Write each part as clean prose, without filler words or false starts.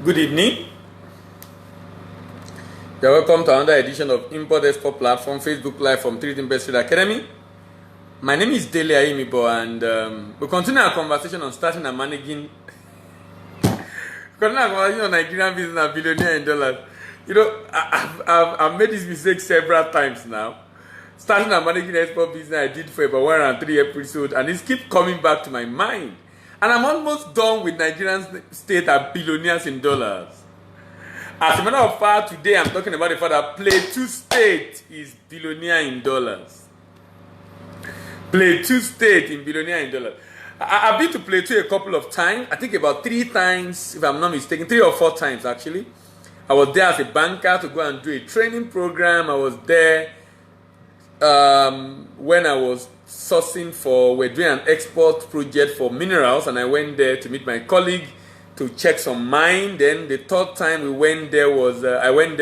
Good evening. You're welcome to another edition of Import Export Platform Facebook Live from 3D Best Trade Academy. My name is Dele Ayimibo, and we continue our conversation on starting and managing. Continue our conversation on Nigerian business and billionaire in dollars. You know, I've made this mistake several times now. Starting and managing export business, I did for about 1 and 3 episodes, and this keeps coming back to my mind. And I'm almost done with Nigerian state and billionaires in dollars. As a matter of fact, today I'm talking about the fact that Plateau State is billionaire in dollars. Plateau State in billionaire in dollars. I've been to Plateau a couple of times. I think about 3 times, if I'm not mistaken, 3 or 4 times actually. I was there as a banker to go and do a training program. I was there when I was sourcing we're doing an export project for minerals, and I went there to meet my colleague to check some mine. Then the 3rd time we went there I went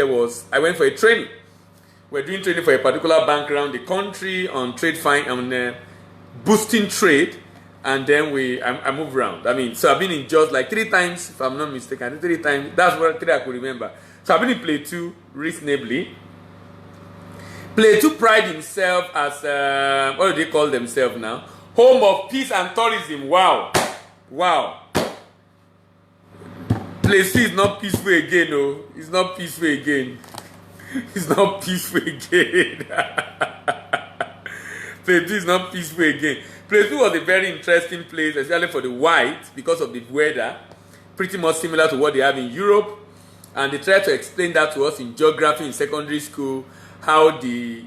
for a training. We're doing training for a particular bank around the country on boosting trade, and then I moved around. I mean, so I've been in just like 3 times, if I'm not mistaken. 3 times. That's what 3 I could remember. So I've been in Plateau reasonably. Plateau pride himself as what do they call themselves now? Home of peace and tourism. Wow. Plateau is not peaceful again, no. It's not peaceful again. It's not peaceful again. Plateau is not peaceful again. Plateau was a very interesting place, especially for the whites, because of the weather, pretty much similar to what they have in Europe. And they tried to explain that to us in geography in secondary school, how the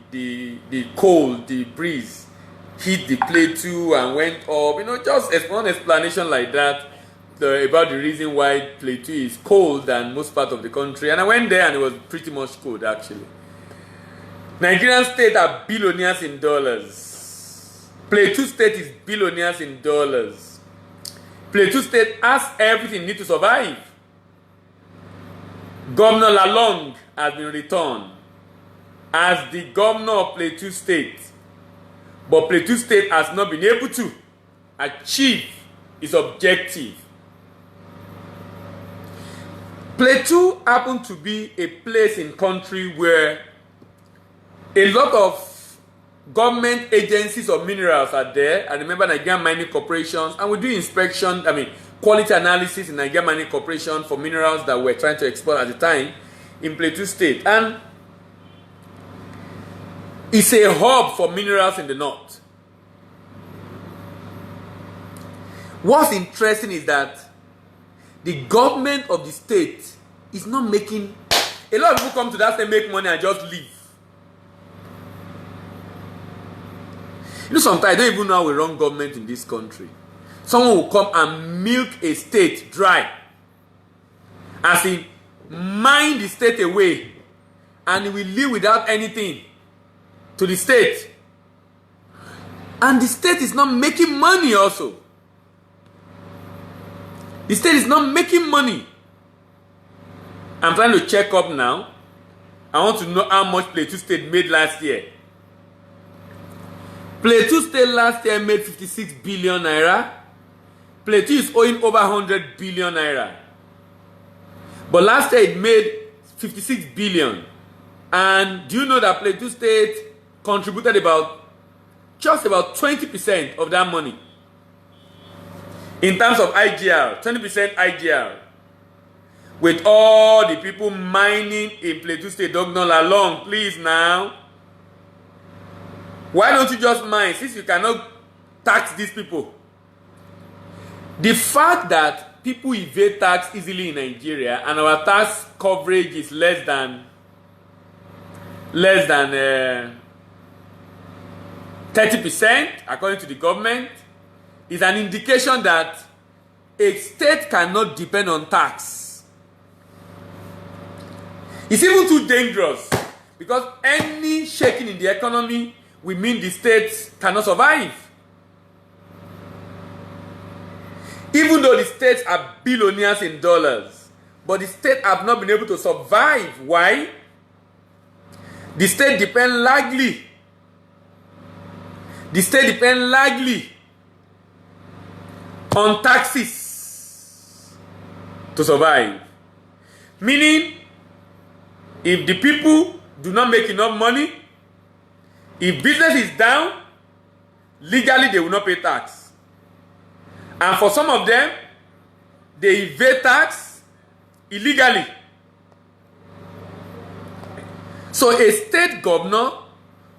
cold, the breeze hit the Plateau and went up. You know, just one explanation like that about the reason why Plateau is cold than most part of the country. And I went there and it was pretty much cold actually. Nigerian state are billionaires in dollars. Plateau state is billionaires in dollars. Plateau state has everything need to survive. Governor Lalong has been returned as the governor of Plateau State, but Plateau State has not been able to achieve its objective. Plateau happened to be a place in country where a lot of government agencies of minerals are there. I remember Nigerian mining corporations, and we do inspection, quality analysis in Nigerian mining corporation for minerals that we're trying to export at the time in Plateau State. And it's a hub for minerals in the north. What's interesting is that the government of the state is not making... A lot of people come to that state, make money and just leave. You know, sometimes I don't even know how we run government in this country. Someone will come and milk a state dry. As in, mine the state away. And it will live without anything to the state. And the state is not making money also. The state is not making money. I'm trying to check up now. I want to know how much Plateau State made last year. Plateau State last year made 56 billion naira. Plateau is owing over 100 billion naira. But last year it made 56 billion. And do you know that Plateau State contributed just about 20% of that money? In terms of IGR, 20% IGR. With all the people mining in Plateau State, don't know along, please now. Why don't you just mine, since you cannot tax these people? The fact that people evade tax easily in Nigeria and our tax coverage is less than 30%, according to the government, is an indication that a state cannot depend on tax. It's even too dangerous, because any shaking in the economy will mean the states cannot survive. Even though the states are billionaires in dollars, but the states have not been able to survive. Why? The state depend largely on taxes to survive. Meaning, if the people do not make enough money, if business is down, legally they will not pay tax. And for some of them, they evade tax illegally. So a state governor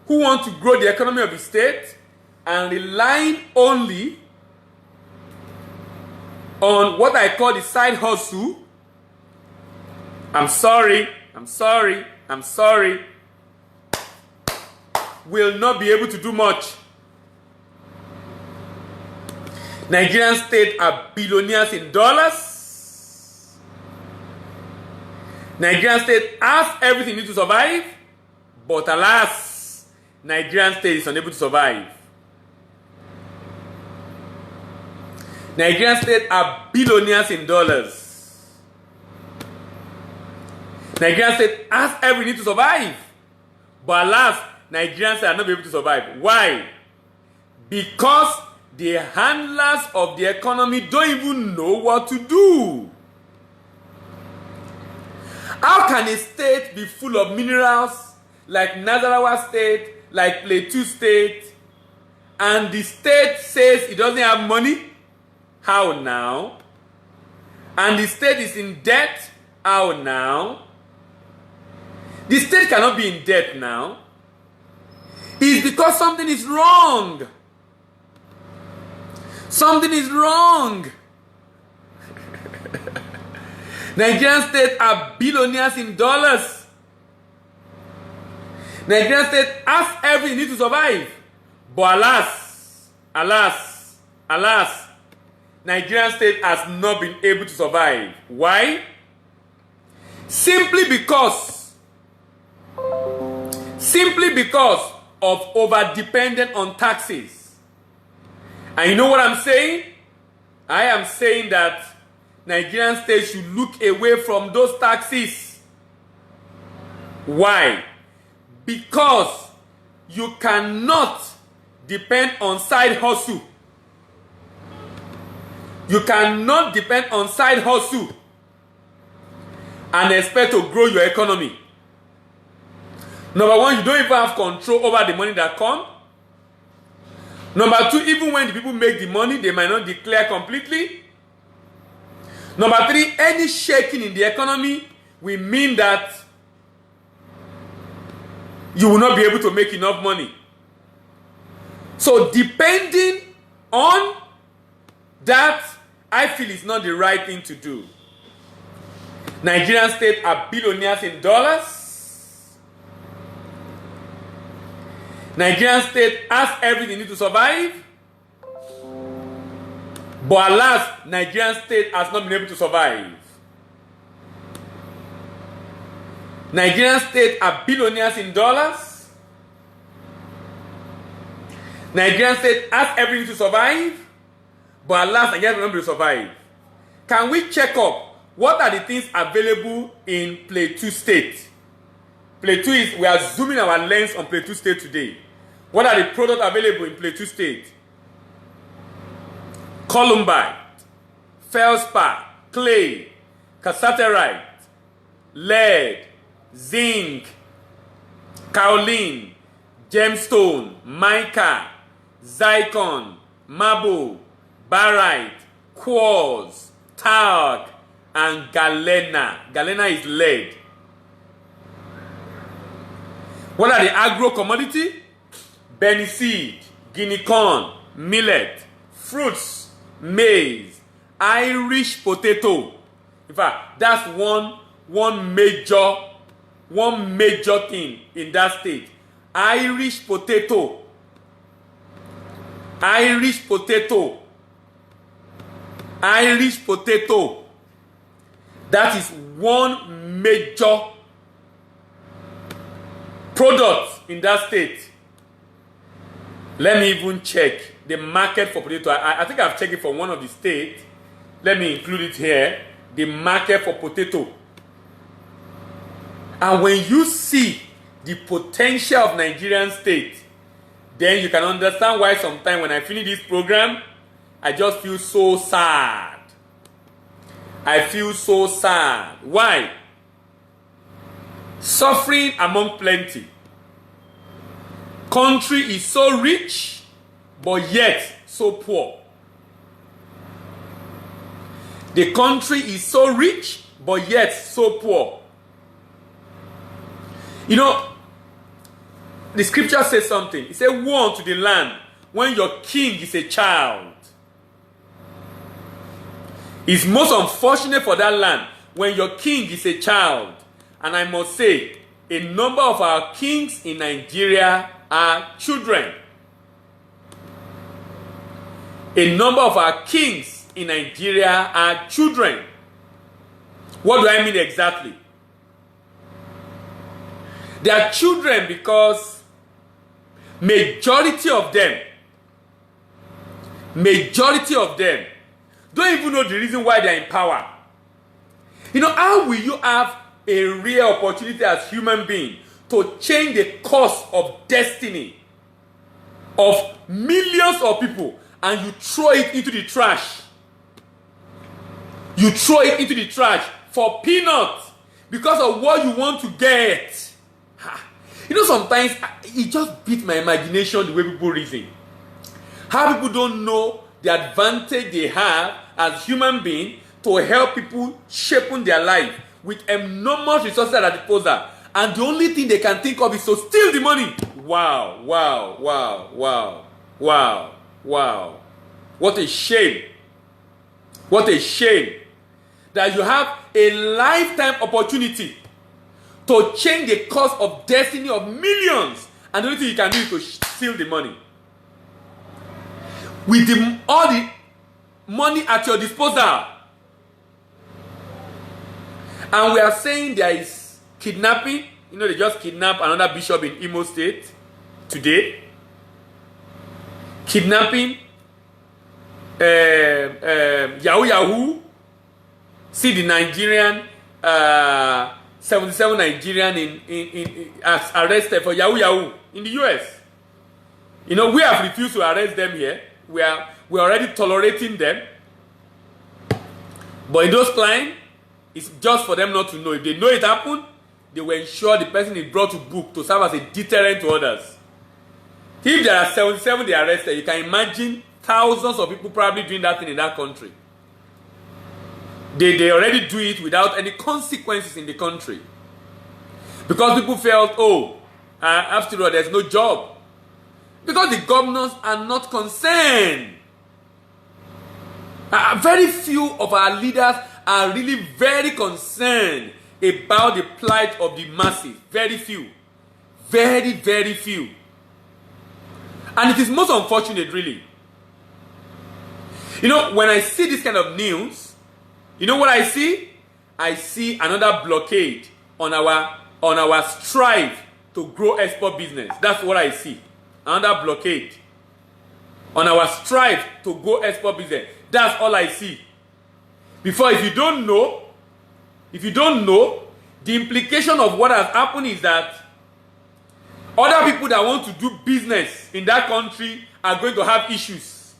who wants to grow the economy of the state and relying only on what I call the side hustle, I'm sorry, will not be able to do much. Nigerian state are billionaires in dollars. Nigerian state has everything it needs to survive, but alas, Nigerian state is unable to survive. Nigerian state are billionaires in dollars. Nigerian state has everything to survive, but alas, Nigerian state are not able to survive. Why? Because the handlers of the economy don't even know what to do. How can a state be full of minerals like Nasarawa state, like Plateau state, and the state says it doesn't have money? How now? And the state is in debt? How now? The state cannot be in debt now. It's because something is wrong. Something is wrong. Nigerian state are billionaires in dollars. Nigerian state has everything it needs to survive. But alas, Nigerian state has not been able to survive. Why? Simply because of over-dependent on taxes. And you know what I'm saying? I am saying that Nigerian state should look away from those taxes. Why? Because you cannot depend on side hustle. You cannot depend on side hustle and expect to grow your economy. Number one, you don't even have control over the money that comes. Number two, even when the people make the money, they might not declare completely. Number three, any shaking in the economy will mean that you will not be able to make enough money. So depending on that, I feel is not the right thing to do. Nigerian state are billionaires in dollars. Nigerian state has everything it needs to survive. But alas, Nigerian state has not been able to survive. Nigerian state are billionaires in dollars. Nigerian state has everything to survive. But alas, Nigerian state not able to survive. Can we check up what are the things available in Plateau state? Plateau is, we are zooming our lens on Plateau state today. What are the products available in Plateau state? Columbite, feldspar, clay, cassiterite, lead, zinc, kaolin, gemstone, mica, zircon, marble, barite, quartz, talc, and galena. Galena is lead. What are the agro commodity? Beniseed, guinea corn, millet, fruits, maize, Irish potato. In fact, that's one major thing in that state. Irish potato. Irish potato. Irish potato. That is one major product in that state. Let me even check the market for potato. I think I've checked it for one of the states. Let me include it here. The market for potato. And when you see the potential of Nigerian state, then you can understand why sometimes when I finish this program, I just feel so sad. I feel so sad. Why? Suffering among plenty. Country is so rich, but yet so poor. The country is so rich, but yet so poor. You know, the scripture says something. It says, woe unto the land when your king is a child. It's most unfortunate for that land when your king is a child. And I must say, a number of our kings in Nigeria are children. A number of our kings in Nigeria are children. What do I mean exactly? They are children because majority of them don't even know the reason why they are in power. You know, how will you have a real opportunity as human being to change the course of destiny of millions of people and you throw it into the trash? You throw it into the trash for peanuts because of what you want to get. You know, sometimes it just beats my imagination the way people reason. How people don't know the advantage they have as human beings to help people shaping their life with enormous resources at their disposal. And the only thing they can think of is to steal the money. Wow, wow, wow, wow, wow, wow. What a shame. What a shame that you have a lifetime opportunity to change the course of destiny of millions, and the only thing you can do is to steal the money. With all the money at your disposal. And we are saying there is kidnapping. You know, they just kidnapped another bishop in Imo State today. Kidnapping. Yahoo Yahoo. See the Nigerian 77 Nigerian in arrested for Yahoo Yahoo in the US. You know, we have refused to arrest them here. We're already tolerating them. But in those clients, it's just for them not to know. If they know it happened, they will ensure the person is brought to book to serve as a deterrent to others. If there are 77 they arrested, you can imagine thousands of people probably doing that thing in that country. They already do it without any consequences in the country. Because people felt, after all, there's no job. Because the governors are not concerned. Very few of our leaders are really very concerned about the plight of the masses. Very few. Very, very few. And it is most unfortunate, really. You know, when I see this kind of news, you know what I see? I see another blockade on our strive to grow export business. That's what I see. Another blockade on our strive to grow export business. That's all I see. Before, if you don't know, the implication of what has happened is that other people that want to do business in that country are going to have issues.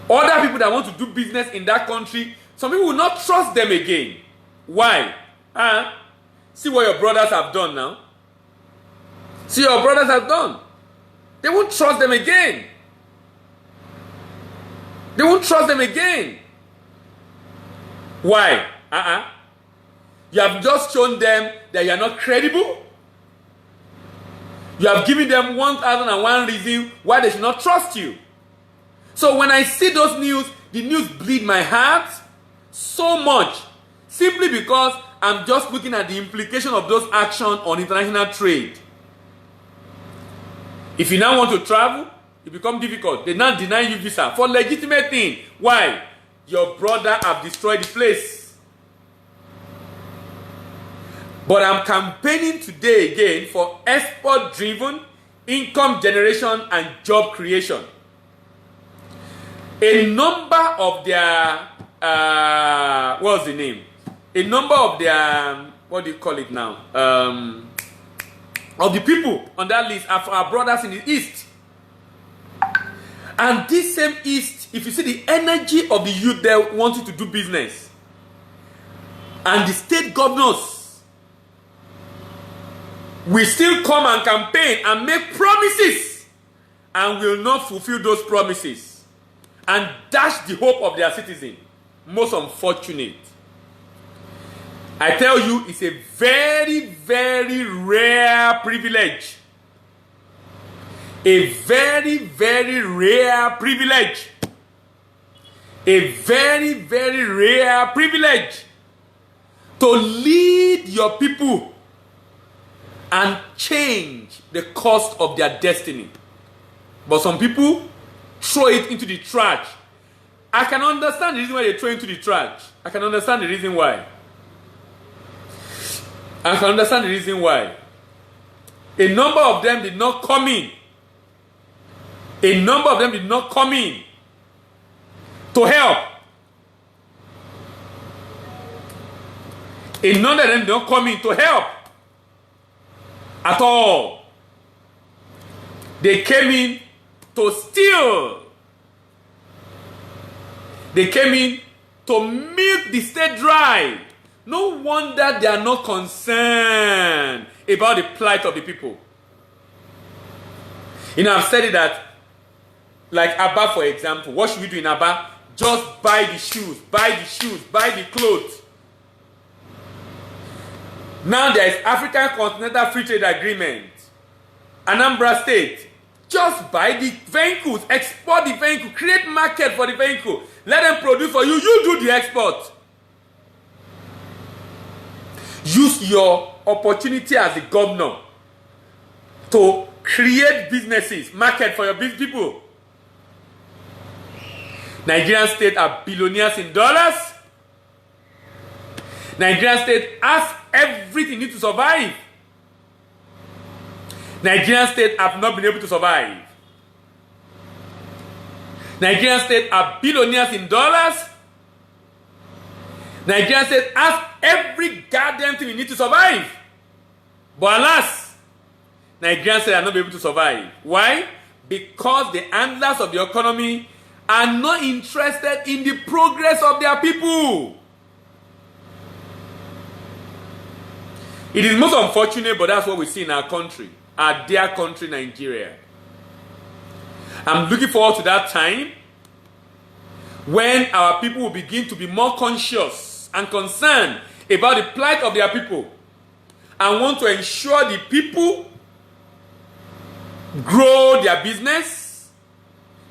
Other people that want to do business in that country, some people will not trust them again. Why? See what your brothers have done now. See what your brothers have done. They won't trust them again. They won't trust them again. Why? You have just shown them that you are not credible. You have given them 1001 reasons why they should not trust you. So when I see those news, the news bleed my heart so much. Simply because I'm just looking at the implication of those actions on international trade. If you now want to travel, it becomes difficult. They now deny you visa for legitimate thing. Why? Your brother have destroyed the place. But I'm campaigning today again for export-driven income generation and job creation. A number of their, what's the name? A number of their, what do you call it now? Of the people on that list are our brothers in the East. And this same East, if you see the energy of the youth there wanting to do business, and the state governors we still come and campaign and make promises and will not fulfill those promises and dash the hope of their citizens. Most unfortunate. I tell you, it's a very, very rare privilege. A very, very rare privilege. A very, very rare privilege to lead your people and change the course of their destiny. But some people throw it into the trash. I can understand the reason why they throw it into the trash. I can understand the reason why. I can understand the reason why. A number of them did not come in. A number of them did not come in to help. A number of them did not come in to help at all. They came in to steal. They came in to milk the state dry. No wonder they are not concerned about the plight of the people. You know, I've said it that, like Abba, for example, what should we do in Abba? Just buy the shoes, buy the clothes. Now there is African Continental Free Trade Agreement. Anambra State, just buy the vehicles, export the vehicle, create market for the vehicle. Let them produce for you, you do the export. Use your opportunity as a governor to create businesses, market for your people. Nigerian state are billionaires in dollars. Nigerian state has everything need to survive. Nigerian state have not been able to survive. Nigerian state are billionaires in dollars. Nigerian state has every goddamn thing we need to survive. But alas, Nigerian state are not able to survive. Why? Because the handlers of the economy are not interested in the progress of their people. It is most unfortunate, but that's what we see in our country, our dear country, Nigeria. I'm looking forward to that time when our people will begin to be more conscious and concerned about the plight of their people and want to ensure the people grow their business,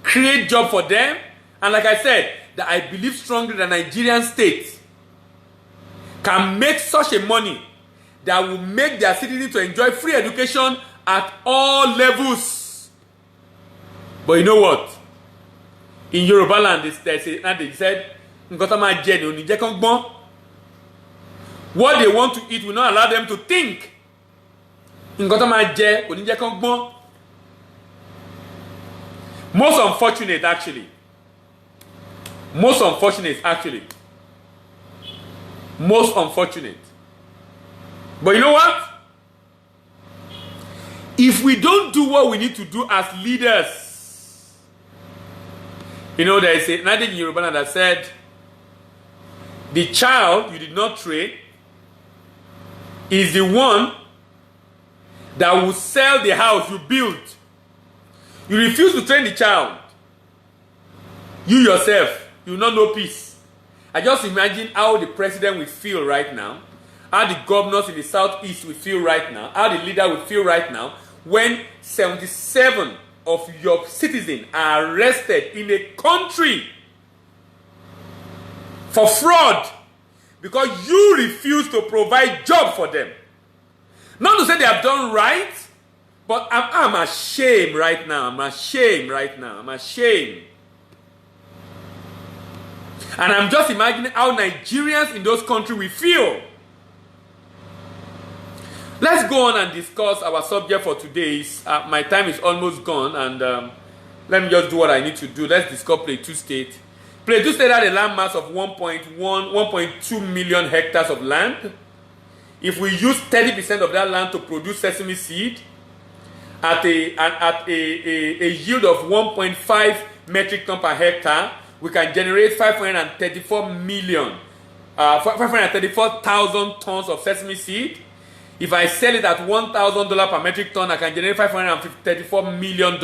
create job for them. And like I said, that I believe strongly that Nigerian state can make such a money that will make their citizens to enjoy free education at all levels. But you know what? In Yoruba land, they said, what they want to eat will not allow them to think. Most unfortunate, actually. Most unfortunate, actually. Most unfortunate. But you know what? If we don't do what we need to do as leaders, you know, there is another in Yoruba that said, the child you did not train is the one that will sell the house you built. You refuse to train the child. You yourself, you will not know peace. I just imagine how the president will feel right now, how the governors in the southeast will feel right now, how the leader will feel right now, when 77 of your citizens are arrested in a country for fraud because you refuse to provide job for them. Not to say they have done right, but I'm ashamed right now. I'm ashamed right now. I'm ashamed. And I'm just imagining how Nigerians in those countries will feel. Let's go on and discuss our subject for today. My time is almost gone, and let me just do what I need to do. Let's discuss Plateau State. Plateau State had a land mass of 1.2 million hectares of land. If we use 30% of that land to produce sesame seed at a yield of 1.5 metric ton per hectare, we can generate 534,000 tons of sesame seed. If I sell it at $1,000 per metric ton, I can generate $534 million.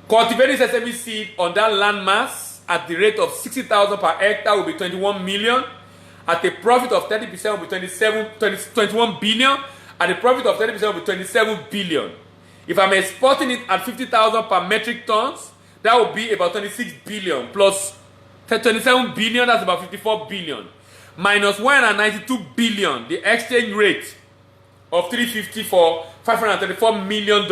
Cultivating sesame seed on that land mass at the rate of 60,000 per hectare will be 21 million. At a profit of 30% will be 21 billion. At a profit of 30% will be 27 billion. If I'm exporting it at 50,000 per metric tons, that will be about 26 billion plus 27 billion, that's about 54 billion. Minus 192 billion, the exchange rate of 350 for $534 million.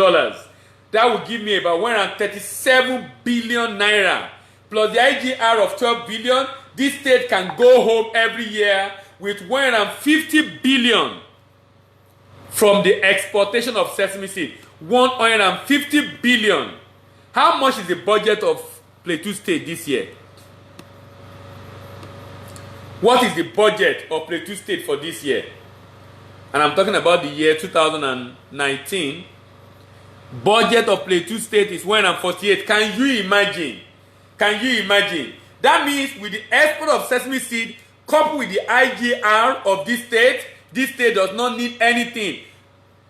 That will give me about 137 billion naira. Plus the IGR of 12 billion, this state can go home every year with 150 billion from the exportation of sesame seed. 150 billion. How much is the budget of Plateau State this year? What is the budget of Plateau State for this year? And I'm talking about the year 2019. Budget of Plateau State is 148. Can you imagine? Can you imagine? That means with the export of sesame seed coupled with the IGR of this state does not need anything.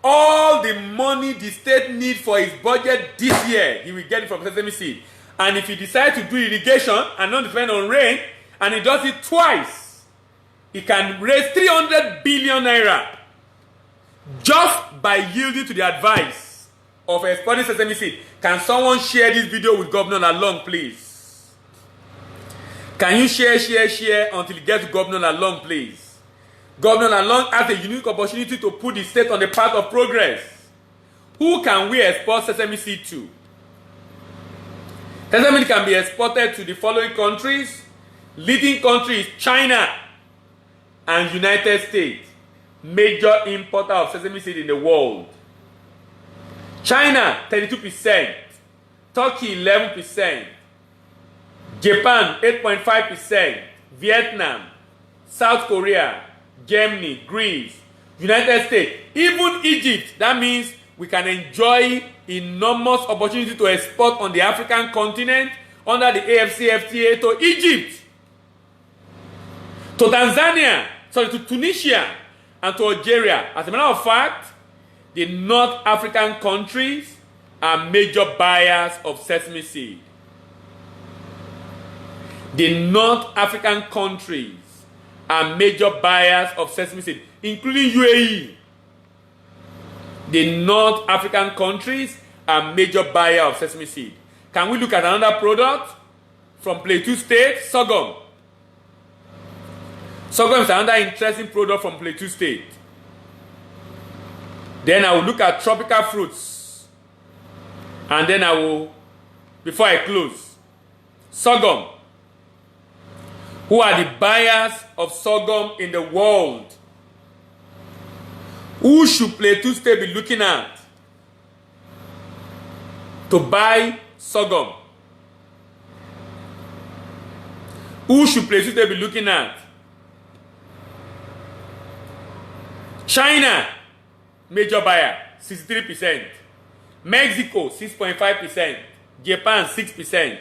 All the money the state needs for its budget this year, he will get it from sesame seed. And if he decides to do irrigation and not depend on rain, and he does it twice, he can raise 300 billion naira just by yielding to the advice of exporting sesame seed. Can someone share this video with Governor Lalong, please? Can you share until it gets to Governor Lalong, please? Governor Lalong has a unique opportunity to put the state on the path of progress. Who can we export sesame seed to? Sesame can be exported to the following countries. Leading countries: China and United States, major importer of sesame seed in the world. China 32%, Turkey 11%, Japan 8.5%, Vietnam, South Korea, Germany, Greece, United States, even Egypt. That means we can enjoy enormous opportunity to export on the African continent under the AFCFTA to Egypt, to Tanzania, to Tunisia, and to Algeria. As a matter of fact, the North African countries are major buyers of sesame seed. The North African countries are major buyers of sesame seed, including UAE. The North African countries are major buyers of sesame seed. Can we look at another product from Plateau State? Sorghum. Sorghum is another interesting product from Plateau State. Then I will look at tropical fruits. And then I will, before I close, sorghum. Who are the buyers of sorghum in the world? Who should Plateau State be looking at to buy sorghum? Who should Plateau State be looking at? China, major buyer, 63%. Mexico, 6.5%. Japan, 6%.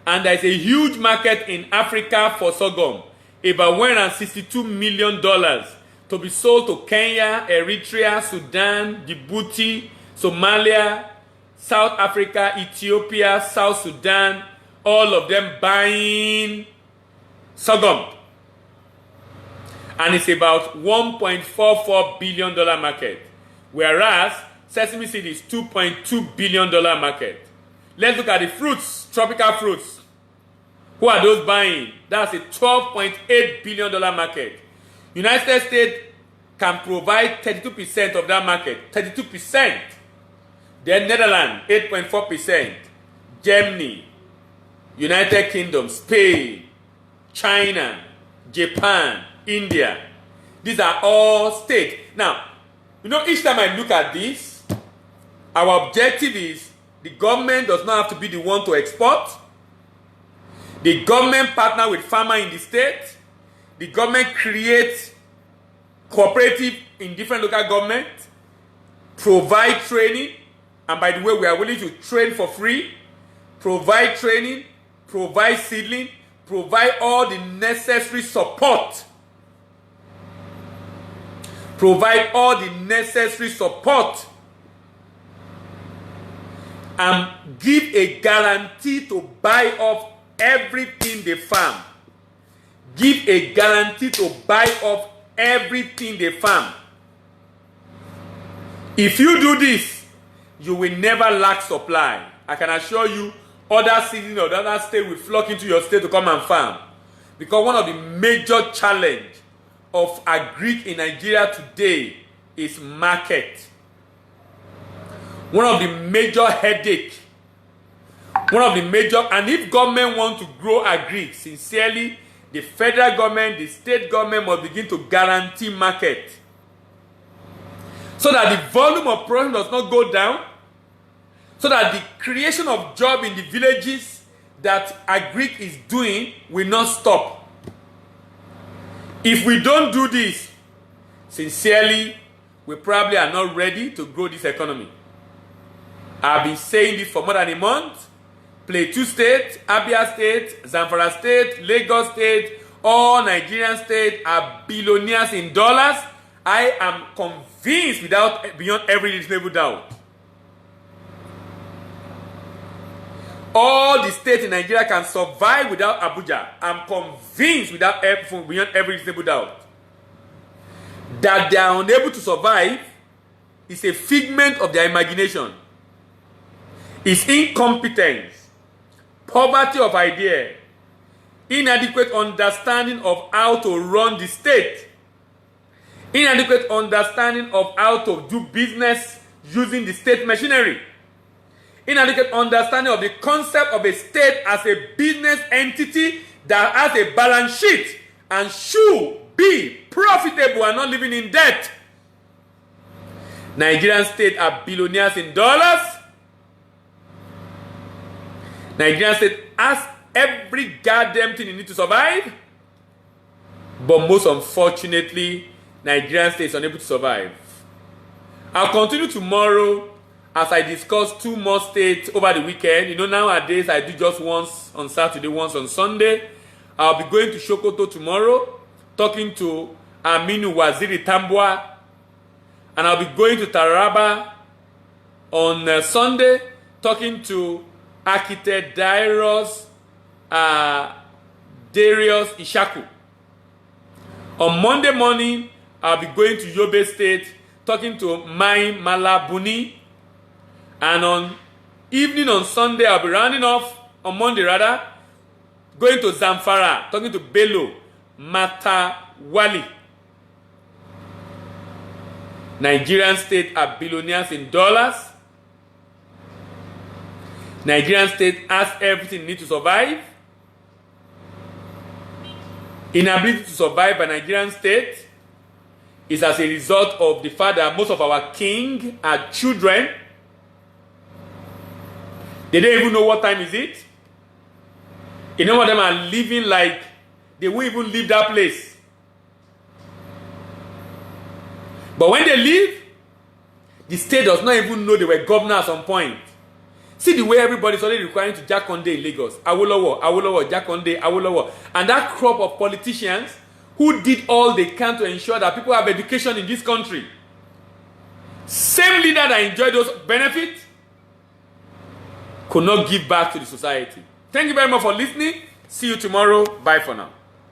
And there is a huge market in Africa for sorghum, about $162 million to be sold to Kenya, Eritrea, Sudan, Djibouti, Somalia, South Africa, Ethiopia, South Sudan, all of them buying sorghum. And it's about $1.44 billion market, whereas sesame seed is $2.2 billion market. Let's look at the fruits, tropical fruits. Who are those buying? That's a $12.8 billion market. United States can provide 32% of that market. 32%. Then Netherlands, 8.4%. Germany, United Kingdom, Spain, China, Japan, India. These are all states. Now, each time I look at this, our objective is the government does not have to be the one to export. The government partner with farmer in the state. The government creates cooperative in different local governments, provide training, and by the way, we are willing to train for free, provide training, provide seedling, provide all the necessary support provide all the necessary support, and give a guarantee to buy off everything they farm. Give a guarantee to buy off everything they farm. If you do this, you will never lack supply. I can assure you, other citizens of other states will flock into your state to come and farm. Because one of the major challenges of agric in Nigeria today is market. One of the major headache, and if government want to grow agric sincerely, the federal government, the state government must begin to guarantee market, so that the volume of production does not go down, so that the creation of jobs in the villages that agric is doing will not stop. If we don't do this, sincerely, we probably are not ready to grow this economy. I've been saying this for more than a month. Plateau State, Abia State, Zamfara State, Lagos State, all Nigerian states are billionaires in dollars. I am convinced beyond every reasonable doubt. All the states in Nigeria can survive without Abuja. I'm convinced beyond every reasonable doubt. That they are unable to survive is a figment of their imagination. It's incompetence, poverty of idea, inadequate understanding of how to run the state, inadequate understanding of how to do business using the state machinery, inadequate understanding of the concept of a state as a business entity that has a balance sheet and should be profitable and not living in debt. Nigerian states are billionaires in dollars. Nigerian state has every goddamn thing you need to survive. But most unfortunately, Nigerian state is unable to survive. I'll continue tomorrow as I discuss 2 more states over the weekend. You know, nowadays I do just once on Saturday, once on Sunday. I'll be going to Sokoto tomorrow, talking to Aminu Waziri Tambua. And I'll be going to Taraba on Sunday, talking to Architect Darius Ishaku. On Monday morning, I'll be going to Yobe State, talking to Mai Malabuni. And on evening on Sunday, I'll be rounding off, on Monday rather, going to Zamfara, talking to Bello Matawali. Nigerian state are billionaires in dollars. Nigerian state has everything need to survive. Inability to survive by Nigerian state is as a result of the fact that most of our king are children. They don't even know what time is it. You know what them are living like they won't even leave that place. But when they leave, the state does not even know they were governor at some point. See the way everybody's already requiring to Jack Conde in Lagos. Awolowo, Jack Conde, Awolowo. And that crop of politicians who did all they can to ensure that people have education in this country. Same leader that enjoyed those benefits could not give back to the society. Thank you very much for listening. See you tomorrow. Bye for now.